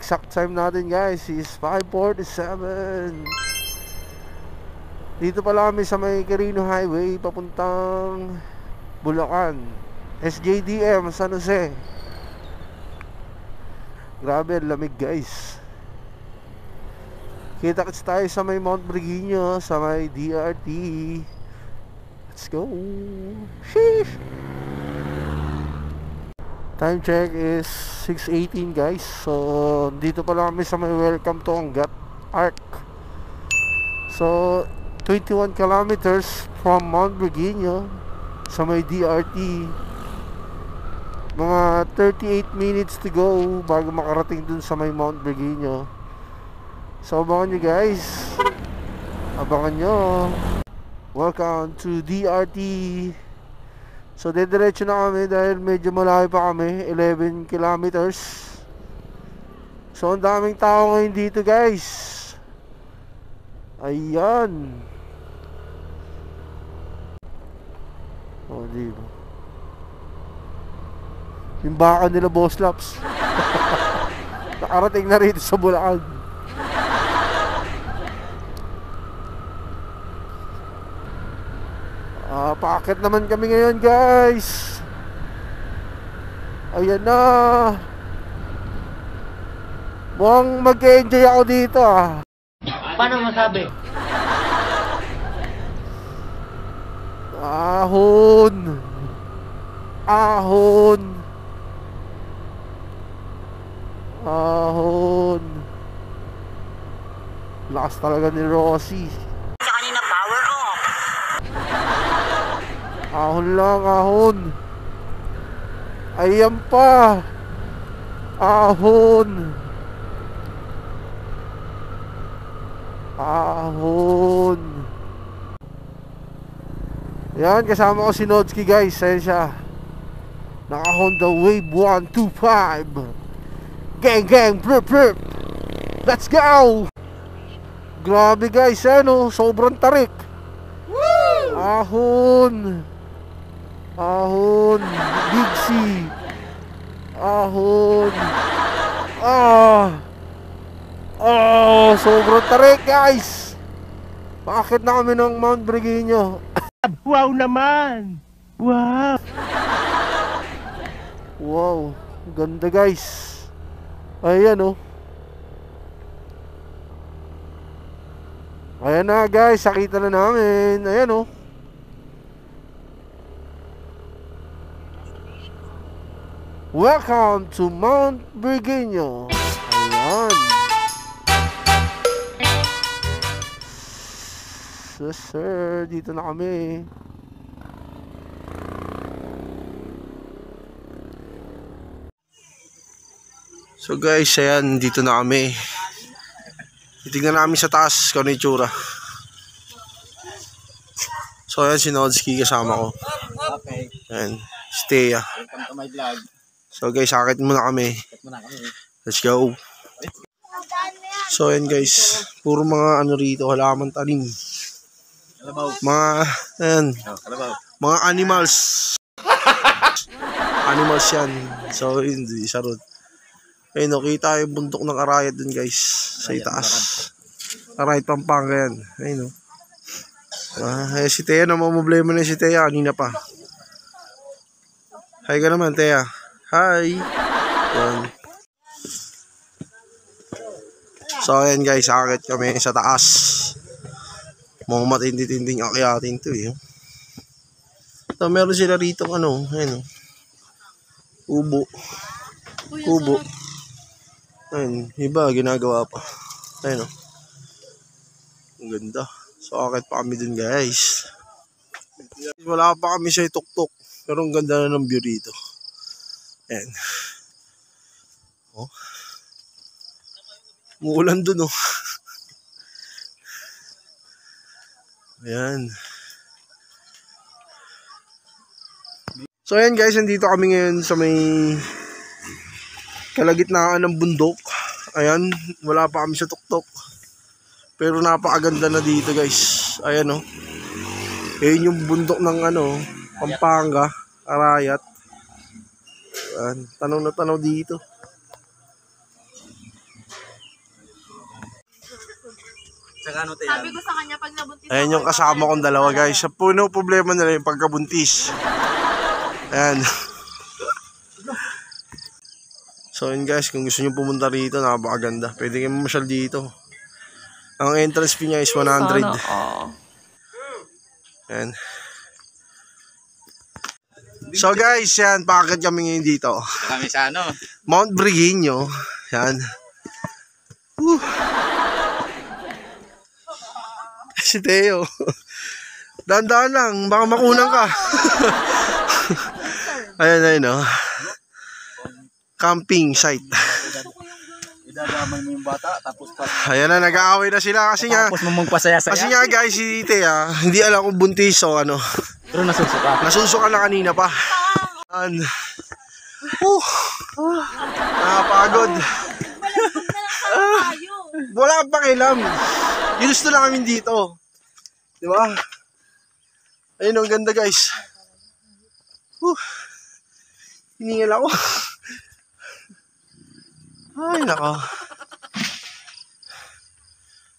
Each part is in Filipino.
exact time natin guys is 5:47. Dito pala kami sa may Quirino Highway papuntang Bulacan, SJDM, San Jose. Grabe, lamig guys. Kita-kits tayo sa may Mount Briguinho, sa may DRT. Let's go. Sheesh. Time check is 6:18 guys. So dito pala kami sa may Welcome to Angat Arc. So 21 kilometers from Mount Briguinho sa may DRT. Mga 38 minutes to go bago makarating dun sa may Mount Briguinho. So abangan nyo guys. Abangan nyo. Welcome to DRT. So dediretso na kami dahil medyo malayo pa kami, 11 kilometers. So ang daming tao ngayon dito guys. Ayan. O diba, yung baka nila Boss Laps nakarating na rito sa Bulacan. Paakit naman kami ngayon guys. Ayan na. Mukhang mag-enjoy ako dito ah. Paano masabi? Ahon. Ahon. Ahon. Lakas talaga ni Rosie. Sa kanina power off. Ahon lang, ahon. Ayan pa. Ahon. Ahon. Yan, kasama ko si Nodski guys. Ayan siya. Naka Honda Wave 125. Gang gang, prip prip. Let's go. Grabe guys, ano, sobrang tarik. Woo! Ahon. Ahon. Big C. Ahon. Oh, sobrang tarik guys. Bakit na kami ng Mount Briguinho? Wow naman. Wow. Wow, ganda guys. Ayan oh. Ayan na guys, nakita na namin. Ayan oh. Welcome to Mount Briguinho. Ayan. Yes sir, dito na kami. So guys, ayan, dito na kami. Titignan namin sa taas kung ano yung tsura. So ayan si Nodski kasama ko. Okay. Ayan, stay ah. Welcome to my vlog. So guys, akit muna kami. Let's go. So ayan guys, puro mga ano rito, halaman tanim. Mga, ayan, mga animals. Animals yan. So yun, isa ron. Ayun, nakita yung bundok ng Arayat dun guys, sa itaas. Arayat Pampanga yan. Ayun o. Si Thea, namamblema na si Thea kanina pa. Hi ka naman Thea. Hi. Ayan. So ayan guys, akit kami sa taas. Mga matindi-tinding akyatin to eh. So meron sila rito ano, ayun o. Ubo. Kubo. Ayun, iba ginagawa pa. Ayun o. Ang ganda. So akit pa kami dun guys. Wala pa kami sa tuktok. Pero ang ganda na ng view dito. Ayan. Oh. Muulan dun oh. Ayan. So ayan guys, nandito kami ngayon sa may kalagitnaan ng bundok. Ayan, wala pa kami sa tuktok. Pero napakaganda na dito guys. Ayan oh. Ayan yung bundok ng ano, Pampanga, Arayat. Ayan, tanaw na tanaw dito. Tsaka ano tayo? Sabi ko sa kanya pag nabuntis Ayan yung kasama kong dalawa guys. Sa puno problema nila yung pagkabuntis. Ayan. So yun guys, kung gusto nyo pumunta rito, napakaganda. Pwede kayo mamasyal dito. Ang entrance fee niya is 100. Ayan. So guys, yan, pakakit kami ngayon dito. Kami sa ano? Mount Briguinho. Yan. Si Teo. Dahan-dahan lang, baka makunang ka. Ayan, no. Camping site. Idadamay mo yung bata, tapos Ayan na, nag-aaway na sila kasi nga. tapos mo magpasaya-saya. Kasi nga guys, si Tea, hindi alam kung buntis o ano. Pero nasusuka. Nasusuka na kanina pa. Ayan. Nakapagod. Wala kang pakialam. Ginusto lang kami dito. Diba? Ayun, ang ganda guys. Hiningal ako. Ay, nako.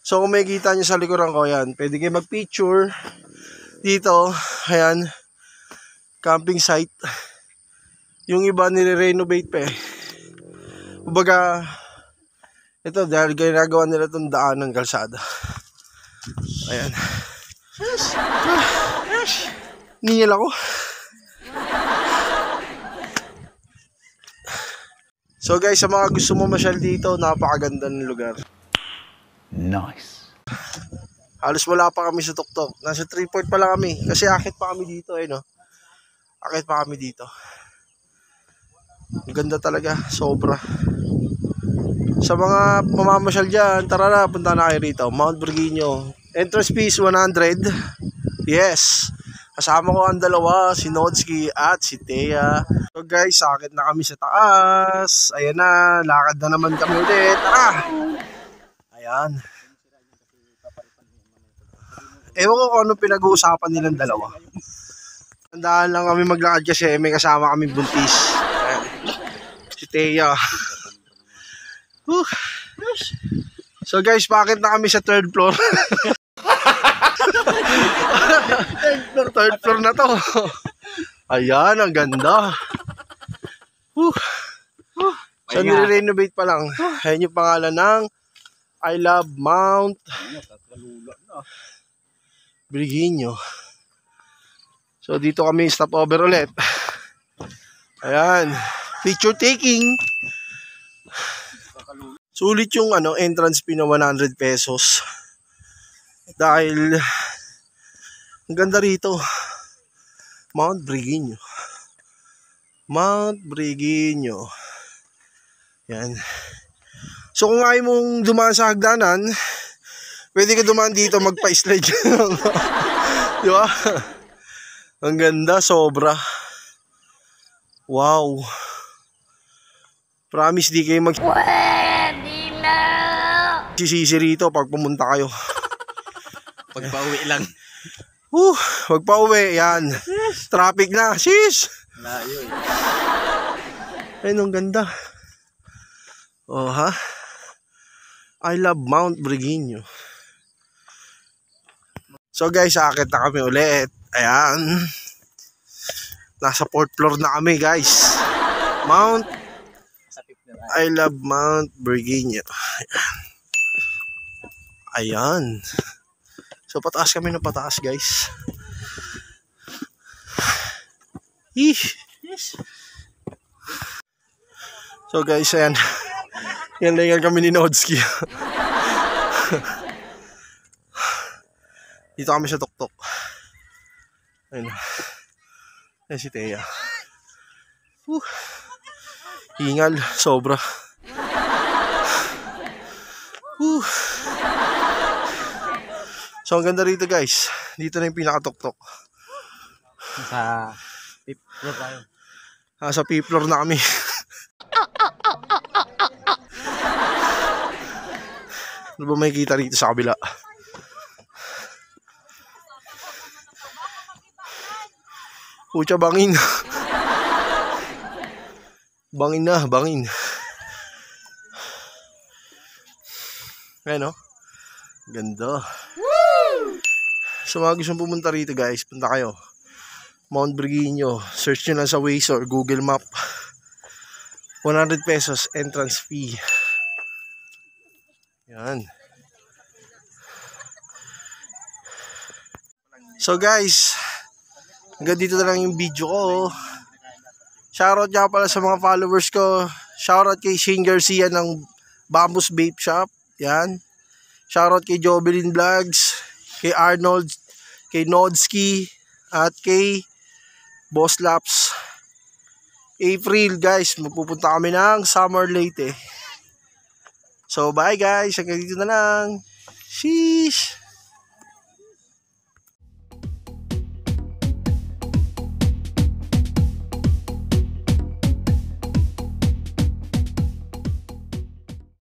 So, kung may kita nyo sa likuran ko, yan. Pwede kayo mag-picture. Dito, ayan. Camping site. Yung iba nire-renovate pa eh. Kumbaga, ito, dahil ginagawa nila itong daan ng kalsada. Ayan. Ningil ako. So guys, sa mga gusto mo masyal dito, napakaganda ng lugar. Nice. Halos wala pa kami sa tuktok. Nasa 3 port pa lang kami. Kasi akit pa kami dito eh, no? Akit pa kami dito. Ang ganda talaga, sobra. Sa mga mamamasyal dyan, tara na, punta na kayo rito. Mount Briguinho. Entrance fees 100. Yes. Kasama ko ang dalawa, si Nodski at si Tea. So guys, sakit na kami sa taas. Ayan na, lakad na naman kami ulit. Tara! Ayan. Ewan ko kung ano pinag-uusapan nilang dalawa. Tandaan lang kami maglakad kasi may kasama kami buntis. Ayan. Si Tea. So guys, bakit na kami sa 3rd floor? Third floor na to. Ayan, ang ganda. So nire-renovate pa lang. Ayan yung pangalan ng I Love Mount Briguinho. So dito kami stop over ulit. Ayan, picture taking. Sulit yung entrance fee na 100 pesos. Dahil ang ganda rito. Mount Briguinho. Mount Briguinho. Yan. So kung ayaw mong dumaan sa hagdanan, pwede ka dumaan dito, magpa-slide. Di ba? Ang ganda, sobra. Wow. Promise di kayo sisisi rito pag pumunta kayo. Pagpauwi lang. Wag pa uwi, yan. Traffic na, sis. Layo eh. Ayun, ang ganda. Oh, ha? I Love Mount Briguinho. So guys, akit na kami ulit. Ayan. Nasa 4th floor na kami, guys. Mount I Love Mount Briguinho. Ayan. So pataas kami ng pataas, guys. Yes. So guys, ayan. Yan lang kami ni Nodski. Dito kami sa tuktok. Ayun. Ayan si Tea. Hingal, sobra. So ang ganda rito guys. Dito na yung pinakatuktok. Sa 5th floor tayo. Sa 5th floor na kami. Ano ba makikita rito sa kabila? Pucha, bangin. Bangin na, bangin. Ayan o. Ganda. Sa mga gustong pumunta rito guys, punta kayo. Mount Virginio. Search nyo lang sa Waze or Google Map. 100 pesos entrance fee. Yan. So guys, hanggang dito na lang yung video ko. Shoutout nga pala sa mga followers ko. Shoutout kay Shane Garcia ng Bambus Vape Shop. Yan. Shoutout kay Jobelin Vlogs, kay Arnold, kay Nodski, at kay Boss Laps. April guys, magpupunta kami ng Summer Leyte. So bye guys, hanggang dito na lang. Sheesh.